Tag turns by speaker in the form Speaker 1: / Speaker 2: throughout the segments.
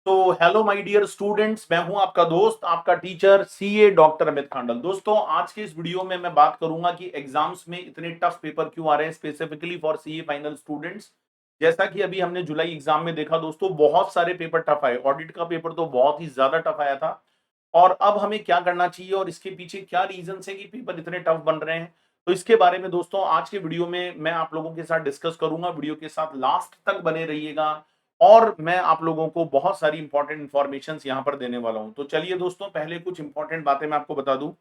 Speaker 1: तो hello my dear students, मैं हूं आपका दोस्त, आपका teacher CA doctor Amit Khandal. दोस्तों, आज के इस वीडियो में मैं बात करूंगा कि एग्जाम्स में इतने टफ पेपर क्यों आ रहे हैं, specifically for CA final students. जैसा कि अभी हमने जुलाई एग्जाम में देखा दोस्तों, बहुत सारे पेपर टफ आए। ऑडिट का पेपर तो बहुत ही ज्यादा टफ आया था। और अब हमें क्या करना चाहिए और इसके पीछे क्या रीजन है कि पेपर इतने टफ बन रहे हैं, तो इसके बारे में दोस्तों आज के वीडियो में मैं आप लोगों के साथ डिस्कस करूंगा। वीडियो के साथ लास्ट तक बने रहिएगा और मैं आप लोगों को बहुत सारी इंपॉर्टेंट इंफॉर्मेशन यहाँ पर देने वाला हूं। तो चलिए दोस्तों, पहले कुछ इंपॉर्टेंट बातें मैं आपको बता दूं।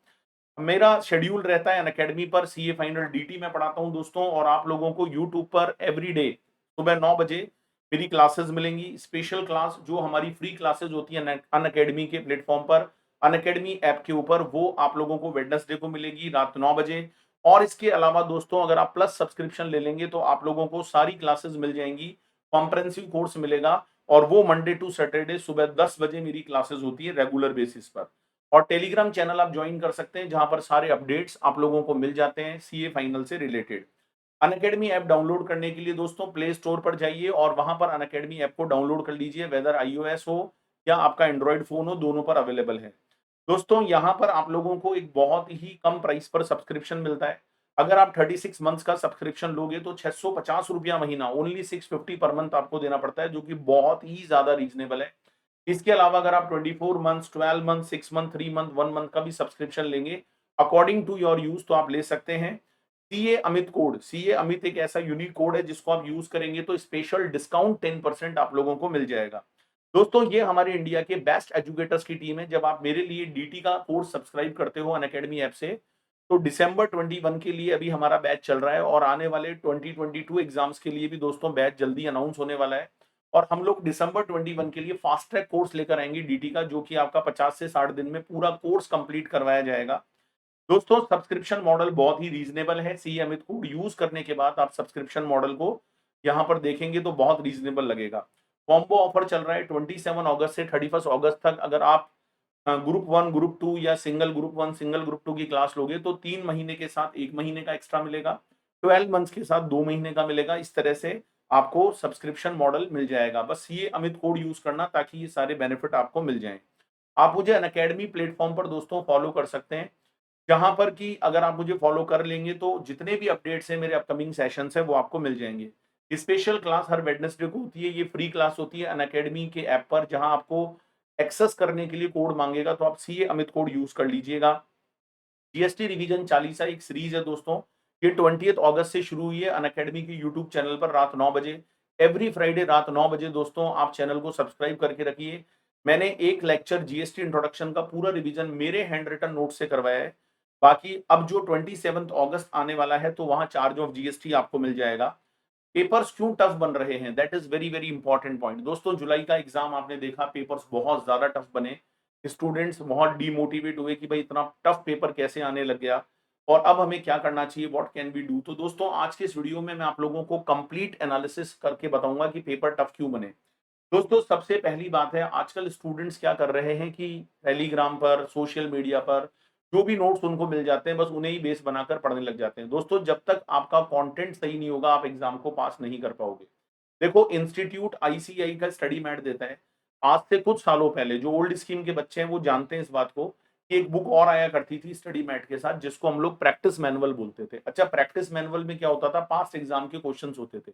Speaker 1: मेरा शेड्यूल रहता है अनअकैडमी पर, सीए फाइनल डीटी में पढ़ाता हूं दोस्तों, और आप लोगों को यूट्यूब पर एवरी डे सुबह 9 बजे मेरी क्लासेस मिलेंगी। स्पेशल क्लास जो हमारी फ्री क्लासेस होती है अनअकैडमी के प्लेटफॉर्म पर, अनअकैडमी ऐप के ऊपर, वो आप लोगों को वेडनेसडे को मिलेगी रात 9 बजे। और इसके अलावा दोस्तों, अगर आप प्लस सब्सक्रिप्शन ले लेंगे तो आप लोगों को सारी क्लासेस मिल जाएंगी, कॉम्प्रहेंसिव कोर्स मिलेगा। और वो मंडे टू सैटरडे सुबह 10 बजे मेरी क्लासेस होती है रेगुलर बेसिस पर। और टेलीग्राम चैनल आप ज्वाइन कर सकते हैं, जहां पर सारे अपडेट्स आप लोगों को मिल जाते हैं सीए फाइनल से रिलेटेड। अनअकैडमी ऐप डाउनलोड करने के लिए दोस्तों प्ले स्टोर पर जाइए और वहां पर अनअकैडमी ऐप को डाउनलोड कर लीजिए, वेदर आईओएस हो या आपका एंड्रॉइड फोन हो, दोनों पर अवेलेबल है। दोस्तों, यहाँ पर आप लोगों को एक बहुत ही कम प्राइस पर सब्सक्रिप्शन मिलता है। अगर आप 36 मंथ्स का सब्सक्रिप्शन लोगे तो 650 रुपया महीना, ओनली 650 पर मंथ आपको देना पड़ता है, जो कि बहुत ही ज्यादा रीजनेबल है। इसके अलावा अगर आप 24 months, 12 month, 6 month, 3 month, 1 month का भी सब्सक्रिप्शन लेंगे अकॉर्डिंग टू योर यूज, तो आप ले सकते हैं। CA Amit code, CA Amit एक ऐसा यूनिक कोड है जिसको आप यूज करेंगे तो स्पेशल डिस्काउंट 10% आप लोगों को मिल जाएगा। दोस्तों, ये हमारे इंडिया के बेस्ट एजुकेटर्स की टीम है। जब आप मेरे लिए डीटी का कोर्स सब्सक्राइब करते हो अनअकैडमी ऐप से, तो दिसंबर 21 के लिए अभी हमारा बैच चल रहा है, और आने वाले 2022 एग्जाम्स के लिए भी दोस्तों बैच जल्दी अनाउंस होने वाला है। और हम लोग दिसंबर 21 के लिए फास्ट ट्रैक कोर्स लेकर आएंगे डीटी का, जो कि आपका 50 से 60 दिन में पूरा कोर्स कंप्लीट करवाया जाएगा। दोस्तों, सब्सक्रिप्शन मॉडल बहुत ही रीजनेबल है। सी अमित कोड यूज करने के बाद आप सब्सक्रिप्शन मॉडल को यहाँ पर देखेंगे तो बहुत रीजनेबल लगेगा। कॉम्बो ऑफर चल रहा है 27 अगस्त से 31 अगस्त तक। अगर आप ग्रुप 1, ग्रुप 2 या सिंगल ग्रुप 1, सिंगल ग्रुप 2 की क्लास लोगे तो 3 महीने के साथ 1 महीने का एक्स्ट्रा मिलेगा, 12 मंथ्स के साथ 2 महीने का मिलेगा। इस तरह से आपको सब्सक्रिप्शन मॉडल मिल जाएगा। बस ये अमित कोड यूज करना, ताकि ये सारे बेनिफिट आपको मिल जाएं। आप मुझे अनअकैडमी प्लेटफॉर्म पर दोस्तों फॉलो कर सकते हैं, जहां पर कि अगर आप मुझे फॉलो कर लेंगे तो जितने भी अपडेट्स हैं, मेरे अपकमिंग सेशंस हैं, वो आपको मिल जाएंगे। स्पेशल क्लास हर वेडनेसडे को होती है, ये फ्री क्लास होती है अनअकैडमी के ऐप पर, जहां आपको एक्सेस करने के लिए कोड मांगेगा, तो आप सीए अमित कोड यूज कर लीजिएगा। जीएसटी रिवीजन चालीसा एक सीरीज है दोस्तों, ये 20 अगस्त से शुरू हुई है अनअकैडमी के यूट्यूब चैनल पर रात 9 बजे। एवरी फ्राइडे रात 9 बजे दोस्तों आप चैनल को सब्सक्राइब करके रखिए। मैंने एक लेक्चर जीएसटी इंट्रोडक्शन का पूरा रिवीजन मेरे हैंड रिटन नोट से करवाया है। बाकी अब जो 27 अगस्त आने वाला है, तो वहां चार्ज ऑफ जीएसटी आपको मिल जाएगा। पेपर्स क्यों टफ बन रहे हैं, that is very very important point. दोस्तों, जुलाई का एग्जाम आपने देखा, पेपर्स बहुत ज्यादा टफ बने। स्टूडेंट्स बहुत डीमोटिवेट हुए कि भाई इतना टफ पेपर कैसे आने लग गया, और अब हमें क्या करना चाहिए, व्हाट कैन वी डू। तो दोस्तों, आज के इस वीडियो में मैं आप लोगों को कंप्लीट एनालिसिस करके बताऊंगा कि पेपर टफ क्यों बने। दोस्तों, सबसे पहली बात है, आजकल स्टूडेंट्स क्या कर रहे हैं कि टेलीग्राम पर, सोशल मीडिया पर जो भी नोट्स उनको मिल जाते हैं, बस उन्हें ही बेस बनाकर पढ़ने लग जाते हैं। दोस्तों, जब तक आपका कंटेंट सही नहीं होगा, आप एग्जाम को पास नहीं कर पाओगे। देखो, इंस्टीट्यूट आईसीआई का स्टडी मैट देता है। आज से कुछ सालों पहले जो ओल्ड स्कीम के बच्चे हैं वो जानते हैं इस बात को, कि एक बुक और आया करती थी स्टडी मैट के साथ, जिसको हम लोग प्रैक्टिस मैनुअल बोलते थे। अच्छा, प्रैक्टिस मैनुअल में क्या होता था, पास्ट एग्जाम के क्वेश्चंस होते थे।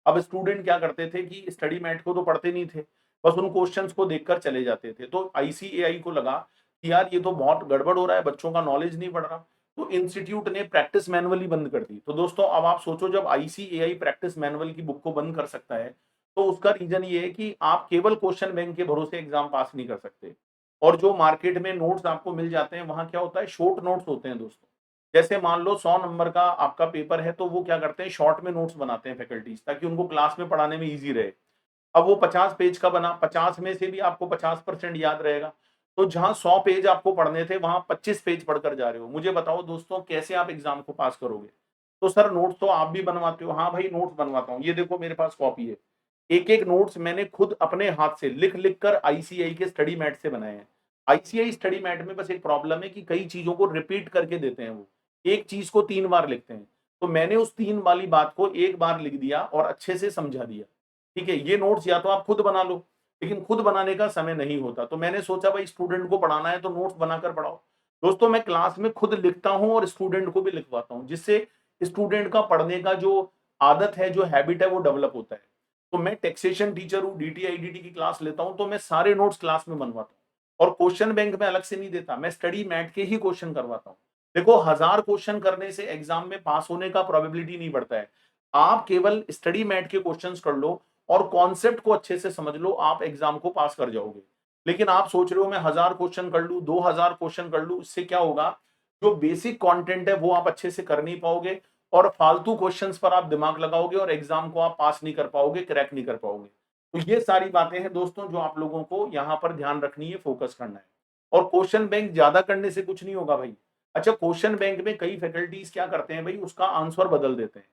Speaker 1: अब स्टूडेंट क्या करते थे कि स्टडी मैट को तो पढ़ते नहीं थे, बस उन क्वेश्चंस को देखकर चले जाते थे। तो आईसीएआई को लगा कि यार ये तो बहुत गड़बड़ हो रहा है, बच्चों का नॉलेज नहीं बढ़ रहा। तो इंस्टीट्यूट ने प्रैक्टिस मैनुअल ही बंद कर दी। तो दोस्तों, अब आप सोचो, जब आईसीएआई प्रैक्टिस मैनुअल की बुक को बंद कर सकता है, तो उसका रीजन ये है कि आप केवल क्वेश्चन बैंक के भरोसे एग्जाम पास नहीं कर सकते। और जो मार्केट में नोट्स आपको मिल जाते हैं, वहां क्या होता है, शॉर्ट नोट्स होते हैं दोस्तों। जैसे मान लो 100 नंबर का आपका पेपर है, तो वो क्या करते हैं, शॉर्ट में नोट्स बनाते हैं फैकल्टीज, ताकि उनको क्लास में पढ़ाने में ईजी रहे। अब वो 50 पेज का बना, 50 में से भी आपको 50% याद रहेगा। तो जहां 100 पेज आपको पढ़ने थे, वहां 25 पेज पढ़कर जा रहे हो। मुझे बताओ दोस्तों, कैसे आप एग्जाम को पास करोगे। तो सर, नोट्स तो आप भी बनवाते हो। हाँ भाई, नोट्स बनवाता हूँ, ये देखो मेरे पास कॉपी है। एक एक नोट्स मैंने खुद अपने हाथ से लिख लिख कर आईसीआई के स्टडी मैट से बनाए हैं। आईसीआई स्टडी मैट में बस एक प्रॉब्लम है कि कई चीजों को रिपीट करके देते हैं वो, एक चीज को 3 बार लिखते हैं। तो मैंने उस 3 वाली बात को एक बार लिख दिया और अच्छे से समझा दिया। ठीक है, ये नोट्स या तो आप खुद बना लो, लेकिन खुद बनाने का समय नहीं होता। तो मैंने सोचा भाई स्टूडेंट को पढ़ाना है तो नोट्स बनाकर पढ़ाओ। दोस्तों मैं क्लास में खुद लिखता हूँ और स्टूडेंट को भी लिखवाता हूँ, जिससे स्टूडेंट का पढ़ने का जो आदत है, जो हैबिट है वो डेवलप होता है। तो मैं टैक्सेशन टीचर हूँ, डीटी आईडीटी की क्लास लेता हूँ, तो मैं सारे नोट्स क्लास में बनवाता हूँ और क्वेश्चन बैंक में अलग से नहीं देता, मैं स्टडी मैट के ही क्वेश्चन करवाता हूँ। देखो 1000 क्वेश्चन करने से एग्जाम में पास होने का प्रोबेबिलिटी नहीं बढ़ता है। आप केवल स्टडी मैट के क्वेश्चंस कर लो और कॉन्सेप्ट को अच्छे से समझ लो, आप एग्जाम को पास कर जाओगे। लेकिन आप सोच रहे हो मैं 1000 क्वेश्चन कर लूं, 2000 क्वेश्चन कर लूं, इससे क्या होगा, जो बेसिक कंटेंट है वो आप अच्छे से कर नहीं पाओगे और फालतू क्वेश्चंस पर आप दिमाग लगाओगे और एग्जाम को आप पास नहीं कर पाओगे, क्रैक नहीं कर पाओगे। तो ये सारी बातें हैं दोस्तों जो आप लोगों को यहाँ पर ध्यान रखनी है, फोकस करना है। और क्वेश्चन बैंक ज्यादा करने से कुछ नहीं होगा भाई। अच्छा, क्वेश्चन बैंक में कई फैकल्टीज क्या करते हैं भाई, उसका आंसर बदल देते हैं।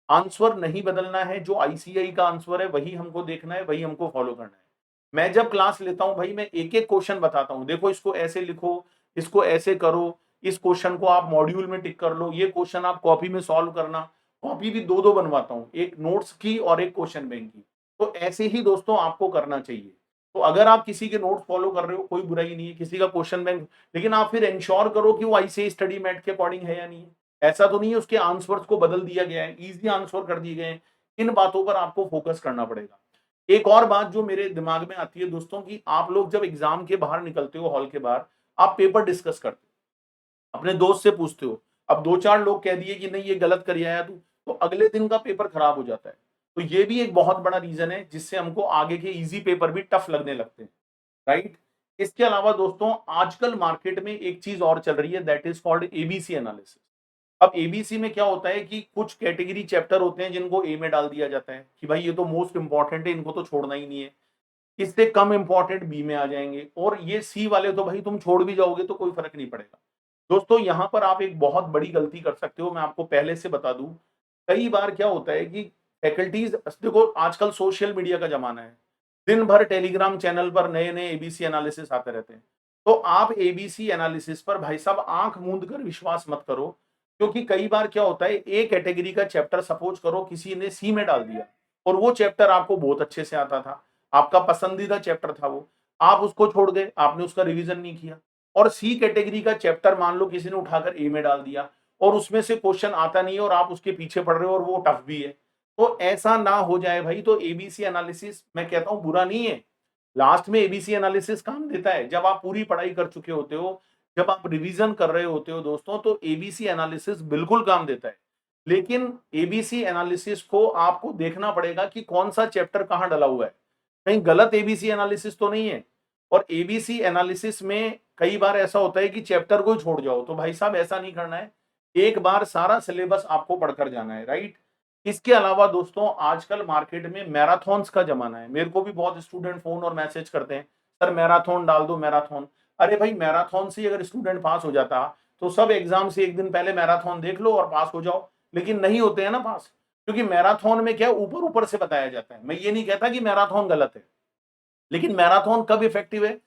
Speaker 1: आंसर नहीं बदलना है, जो आईसीआई का आंसर है वही हमको देखना है, वही हमको फॉलो करना है। मैं जब क्लास लेता हूं भाई, मैं एक एक क्वेश्चन बताता हूं, देखो इसको ऐसे लिखो, इसको ऐसे करो, इस क्वेश्चन को आप मॉड्यूल में टिक कर लो, ये क्वेश्चन आप कॉपी में सॉल्व करना। कॉपी भी दो दो बनवाता हूँ, एक नोट्स की और एक क्वेश्चन बैंक की। तो ऐसे ही दोस्तों आपको करना चाहिए। तो अगर आप किसी के नोट्स फॉलो कर रहे हो कोई बुराई नहीं है, किसी का क्वेश्चन बैंक, लेकिन आप फिर इंश्योर करो कि वो आईसीआई स्टडी मैट के अकॉर्डिंग है या नहीं है। ऐसा तो नहीं है उसके आंसर्स को बदल दिया गया है, इजी आंसर कर दिए गए हैं। इन बातों पर आपको फोकस करना पड़ेगा। एक और बात जो मेरे दिमाग में आती है दोस्तों, कि आप लोग जब एग्जाम के बाहर निकलते हो, हॉल के बाहर, आप पेपर डिस्कस करते हो, अपने दोस्त से पूछते हो। अब दो चार लोग कह दिए कि नहीं ये गलत कर आया तू, तो अगले दिन का पेपर खराब हो जाता है। तो ये भी एक बहुत बड़ा रीजन है जिससे हमको आगे के इजी पेपर भी टफ लगने लगते हैं, राइट। इसके अलावा दोस्तों आजकल मार्केट में एक चीज और चल रही है, that is called ABC analysis. अब एबीसी में क्या होता है कि कुछ कैटेगरी चैप्टर होते हैं जिनको ए में डाल दिया जाता है कि भाई ये तो मोस्ट इंपॉर्टेंट है, इनको तो छोड़ना ही नहीं है। इससे कम इंपॉर्टेंट बी में आ जाएंगे, और ये सी वाले तो भाई तुम छोड़ भी जाओगे तो कोई फर्क नहीं पड़ेगा। दोस्तों यहां पर आप एक बहुत बड़ी गलती कर सकते हो, मैं आपको पहले से बता दूं। कई बार क्या होता है कि फैकल्टीज, देखो आजकल सोशल मीडिया का जमाना है, दिन भर टेलीग्राम चैनल पर नए नए एबीसी एनालिसिस आते रहते हैं। तो आप एबीसी एनालिसिस पर भाई साहब आंख मूंद कर विश्वास मत करो, क्योंकि कई बार क्या होता है, ए कैटेगरी का चैप्टर सपोज करो किसी ने सी में डाल दिया, और वो चैप्टर आपको बहुत अच्छे से आता था, आपका पसंदीदा चैप्टर था वो, आप उसको छोड़ गए, आपने उसका रिवीजन नहीं किया। और सी कैटेगरी का चैप्टर मान लो किसी ने उठाकर ए में डाल दिया, और उसमें से क्वेश्चन आता नहीं है और आप उसके पीछे पढ़ रहे हो और वो टफ भी है। तो ऐसा ना हो जाए भाई। तो एबीसी एनालिसिस मैं कहता हूं बुरा नहीं है, लास्ट में एबीसी एनालिसिस काम देता है। जब आप पूरी पढ़ाई कर चुके होते हो, जब आप रिवीजन कर रहे होते हो दोस्तों, तो एबीसी एनालिसिस बिल्कुल काम देता है। लेकिन एबीसी एनालिसिस को आपको देखना पड़ेगा कि कौन सा चैप्टर कहां डला हुआ है, कहीं गलत एबीसी एनालिसिस तो नहीं है। और एबीसी एनालिसिस में कई बार ऐसा होता है कि चैप्टर को ही छोड़ जाओ, तो भाई साहब ऐसा नहीं करना है। एक बार सारा सिलेबस आपको पढ़कर जाना है, राइट। इसके अलावा दोस्तों आजकल मार्केट में मैराथन्स का जमाना है। मेरे को भी बहुत स्टूडेंट फोन और मैसेज करते हैं, सर मैराथन डाल दो मैराथन। अरे भाई मैराथन से अगर स्टूडेंट पास हो जाता तो सब एग्जाम से एक दिन पहले मैराथन देख लो और पास हो जाओ। लेकिन नहीं होते हैं ना पास, क्योंकि मैराथन में क्या ऊपर ऊपर से बताया जाता है। मैं ये नहीं कहता कि मैराथन गलत है, लेकिन मैराथन कब इफेक्टिव है,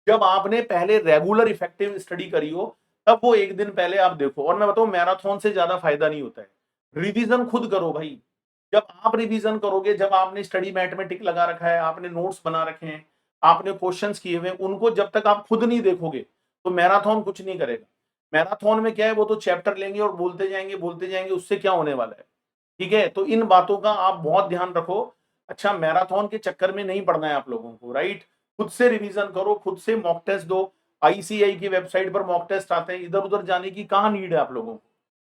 Speaker 1: जब आपने पहले रेगुलर इफेक्टिव स्टडी करी हो, तब वो एक दिन पहले आप देखो। और मैं बताऊं मैराथन से ज्यादा फायदा नहीं होता है। रिवीजन खुद करो भाई। जब आप रिवीजन करोगे, जब आपने स्टडी मैट में टिक लगा रखा है, आपने नोट्स बना रखे हैं, आपने क्वेश्चंस किए हुए, उनको जब तक आप खुद नहीं देखोगे तो मैराथन कुछ नहीं करेगा। मैराथन में क्या है, वो तो चैप्टर लेंगे और बोलते जाएंगे, उससे क्या होने वाला है। ठीक है, तो इन बातों का आप बहुत ध्यान रखो। अच्छा, मैराथन के चक्कर में नहीं पढ़ना है आप लोगों को, राइट। खुद से रिवीजन करो, खुद से मॉक टेस्ट दो। आईसीआई की वेबसाइट पर मॉक टेस्ट आते हैं, इधर उधर जाने की कहाँ नीड है आप लोगों को।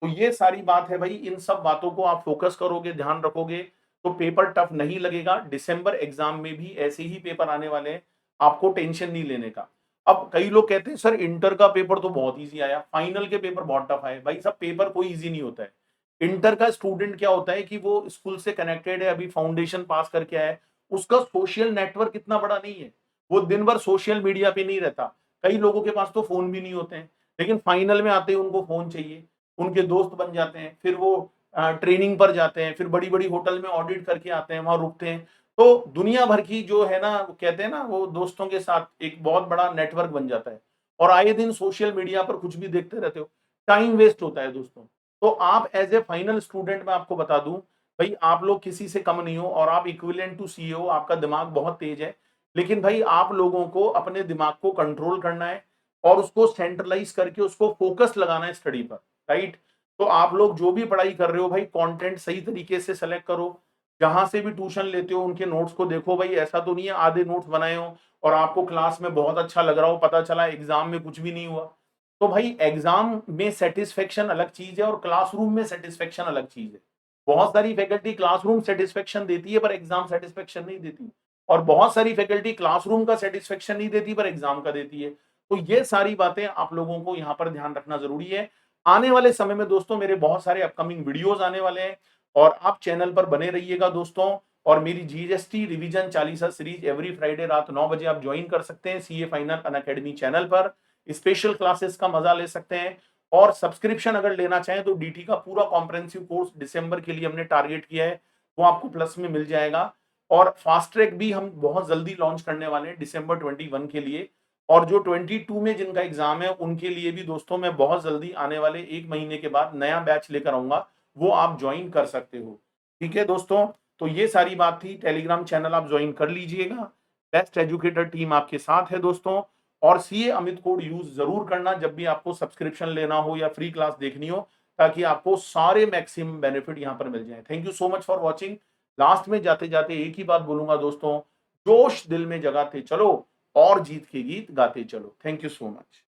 Speaker 1: तो ये सारी बात है भाई, इन सब बातों को आप फोकस करोगे, ध्यान रखोगे, तो पेपर टफ नहीं लगेगा। दिसंबर एग्जाम में भी ऐसे ही पेपर आने वाले हैं, आपको टेंशन नहीं लेने का। अब कई लोग कहते हैं सर इंटर का पेपर तो बहुत इजी आया, फाइनल के पेपर बहुत टफ आए। भाई सब पेपर कोई इजी नहीं होता है। इंटर का स्टूडेंट क्या होता है कि वो स्कूल से कनेक्टेड है, अभी फाउंडेशन पास करके आया है, उसका सोशल नेटवर्क इतना बड़ा नहीं है, वो दिन भर सोशल मीडिया पे नहीं रहता। कई लोगों के पास तो फोन भी नहीं होते हैं, लेकिन फाइनल में आते ही उनको फोन चाहिए, उनके दोस्त बन जाते हैं, फिर वो ट्रेनिंग पर जाते हैं, फिर बड़ी बड़ी होटल में ऑडिट करके आते हैं, वहां रुकते हैं। तो दुनिया भर की जो है ना, वो कहते हैं ना, वो दोस्तों के साथ एक बहुत बड़ा नेटवर्क बन जाता है। और आए दिन सोशल मीडिया पर कुछ भी देखते रहते हो, टाइम वेस्ट होता है दोस्तों। तो आप एज ए फाइनल स्टूडेंट मैं आपको बता दूं, भाई आप लोग किसी से कम नहीं हो, और आप इक्विवेलेंट टू सीए हो, आपका दिमाग बहुत तेज है। लेकिन भाई आप लोगों को अपने दिमाग को कंट्रोल करना है और उसको सेंट्रलाइज करके उसको फोकस लगाना है स्टडी पर, राइट। तो आप लोग जो भी पढ़ाई कर रहे हो भाई, कंटेंट सही तरीके से सेलेक्ट करो। जहां से भी ट्यूशन लेते हो उनके नोट्स को देखो भाई, ऐसा तो नहीं है आधे नोट्स बनाए हो और आपको क्लास में बहुत अच्छा लग रहा हो, पता चला एग्जाम में कुछ भी नहीं हुआ। तो भाई एग्जाम में सेटिस्फेक्शन अलग चीज है और क्लासरूम में सेटिस्फेक्शन अलग चीज है। बहुत सारी फैकल्टी क्लासरूम सेटिस्फेक्शन देती है पर एग्जाम सेटिस्फेक्शन नहीं देती, और बहुत सारी फैकल्टी क्लासरूम का सेटिस्फेक्शन नहीं देती पर एग्जाम का देती है। तो ये सारी बातें आप लोगों को यहाँ पर ध्यान रखना जरूरी है। आने वाले समय में दोस्तों मेरे बहुत सारे अपकमिंग वीडियोस आने वाले हैं और आप चैनल पर बने रहिएगा दोस्तों। और मेरी GST revision Chalisa series every Friday रात 9 बजे आप ज्वाइन कर सकते हैं सीए फाइनल अनअकैडमी चैनल पर। स्पेशल क्लासेस का मजा ले सकते हैं और सब्सक्रिप्शन अगर लेना चाहें तो डीटी का पूरा कॉम्प्रिहेंसिव कोर्स दिसंबर के लिए हमने टारगेट किया है, वो आपको प्लस में मिल जाएगा। और फास्ट ट्रैक भी हम बहुत जल्दी लॉन्च करने वाले हैं दिसंबर 21 के लिए। और जो 22 में जिनका एग्जाम है उनके लिए भी दोस्तों मैं बहुत जल्दी आने वाले 1 महीने के बाद नया बैच लेकर आऊंगा, वो आप ज्वाइन कर सकते हो। ठीक है दोस्तों, तो ये सारी बात थी। टेलीग्राम चैनल आप ज्वाइन कर लीजिएगा। बेस्ट एजुकेटर टीम आपके साथ है दोस्तों। और सीए अमित कोड यूज जरूर करना जब भी आपको सब्सक्रिप्शन लेना हो या फ्री क्लास देखनी हो, ताकि आपको सारे मैक्सिमम बेनिफिट यहां पर मिल जाए। Thank you so much for watching. Last में जाते जाते एक ही बात बोलूंगा दोस्तों, जोश दिल में जगाते चलो और जीत के गीत गाते चलो। Thank you so much.